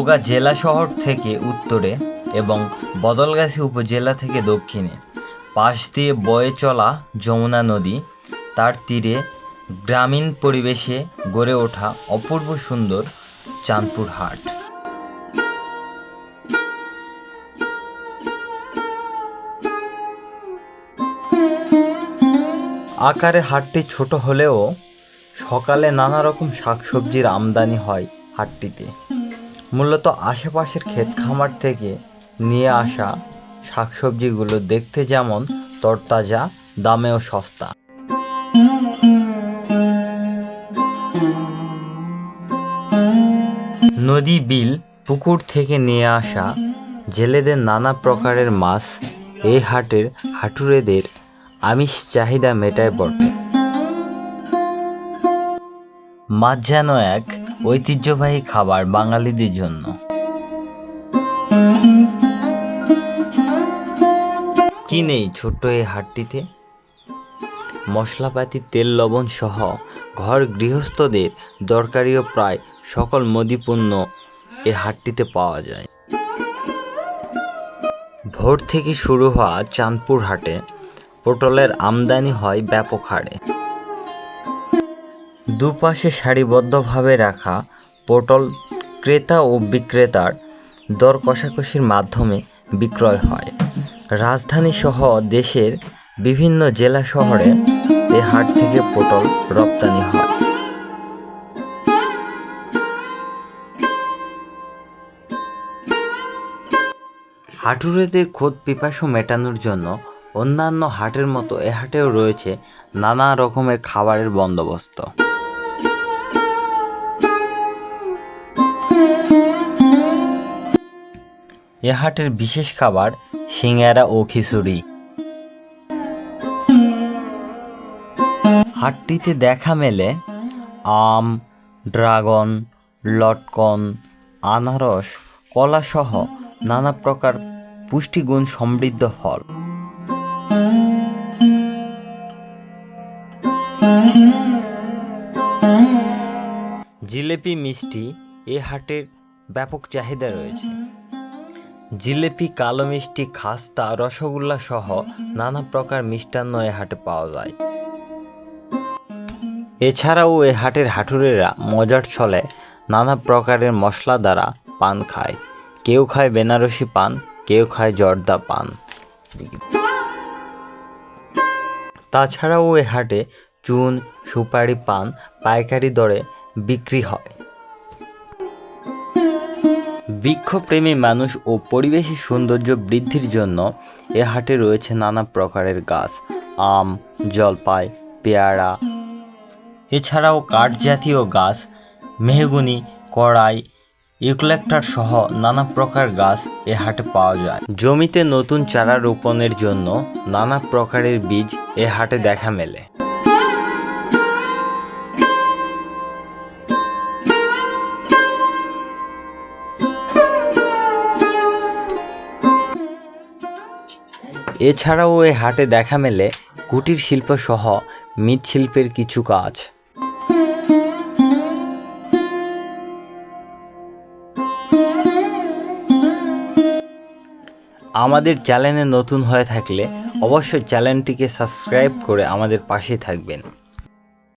নওগাঁ জেলা শহর থেকে উত্তরে এবং বদলগাছি উপজেলা থেকে দক্ষিণে পাশ দিয়ে বয়ে চলা যমুনা নদী, তার তীরে গ্রামীণ পরিবেশে গড়ে ওঠা অপূর্ব সুন্দর চাঁদপুর হাট। আকারে হাটটি ছোট হলেও সকালে নানা রকম শাকসবজির আমদানি হয় হাটটিতে। মূলত আশেপাশের ক্ষেত খামার থেকে নিয়ে আসা শাকসবজিগুলো দেখতে যেমন তরতাজা, দামেও সস্তা। নদী, বিল, পুকুর থেকে নিয়ে আসা জেলেদের নানা প্রকারের মাছ এই হাটের হাটুরেদের আমিষ চাহিদা মেটায় বটে। মাছ যেন এক ঐতিহ্যবাহী খাবার বাঙালিদের জন্য। কি নেই ছোট্ট এই হাটটিতে? মশলাপাতি, তেল, লবণ সহ ঘর গৃহস্থদের দরকারিও প্রায় সকল মুদিপণ্য এই হাটটিতে পাওয়া যায়। ভোর থেকে শুরু হওয়া চাঁদপুর হাটে পটলের আমদানি হয় ব্যাপক হারে। দুপাশে সারিবদ্ধভাবে রাখা পটল ক্রেতা ও বিক্রেতার দর কষাকষির মাধ্যমে বিক্রয় হয়। রাজধানী সহ দেশের বিভিন্ন জেলা শহরে এ হাট থেকে পটল রপ্তানি হয়। হাটুরেদের খোদ পিপাসু মেটানোর জন্য অন্যান্য হাটের মতো এ হাটেও রয়েছে নানা রকমের খাবারের বন্দোবস্ত। এ হাটের বিশেষ খাবার সিঙ্গারা ও খিচুড়ি। হাটটিতে দেখা মেলে আম, ড্রাগন, লটকন, আনারস, কলা সহ নানা প্রকার পুষ্টিগুণ সমৃদ্ধ ফল। জিলেপি মিষ্টি এ হাটের ব্যাপক চাহিদা রয়েছে। জিলেপি, কালো মিষ্টি, খাস্তা, রসগোল্লা সহ নানা প্রকার মিষ্টান্ন এ হাটে পাওয়া যায়। এছাড়াও এ হাটের হাটুরেরা মজার ছলে নানা প্রকারের মশলা দ্বারা পান খায়। কেউ খায় বেনারসি পান, কেউ খায় জর্দা পান। তাছাড়াও এ হাটে চুন, সুপারি, পান পাইকারি দরে বিক্রি হয়। বৃক্ষপ্রেমী মানুষ ও পরিবেশের সৌন্দর্য বৃদ্ধির জন্য এ হাটে রয়েছে নানা প্রকারের গাছ, আম, জলপাই, পেয়ারা। এছাড়াও কাঠ জাতীয় গাছ, মেহগনি, কড়াই, ইউক্যালিপটাস সহ নানা প্রকার গাছ এ হাটে পাওয়া যায়। জমিতে নতুন চারা রোপণের জন্য নানা প্রকারের বীজ এ হাটে দেখা মেলে। এছাড়াও এ হাটে দেখা মেলে কুটির শিল্প সহ মৃৎশিল্পের কিছু কাজ। আমাদের চ্যানেলে নতুন হয়ে থাকলে অবশ্যই চ্যানেলটিকে সাবস্ক্রাইব করে আমাদের পাশে থাকবেন।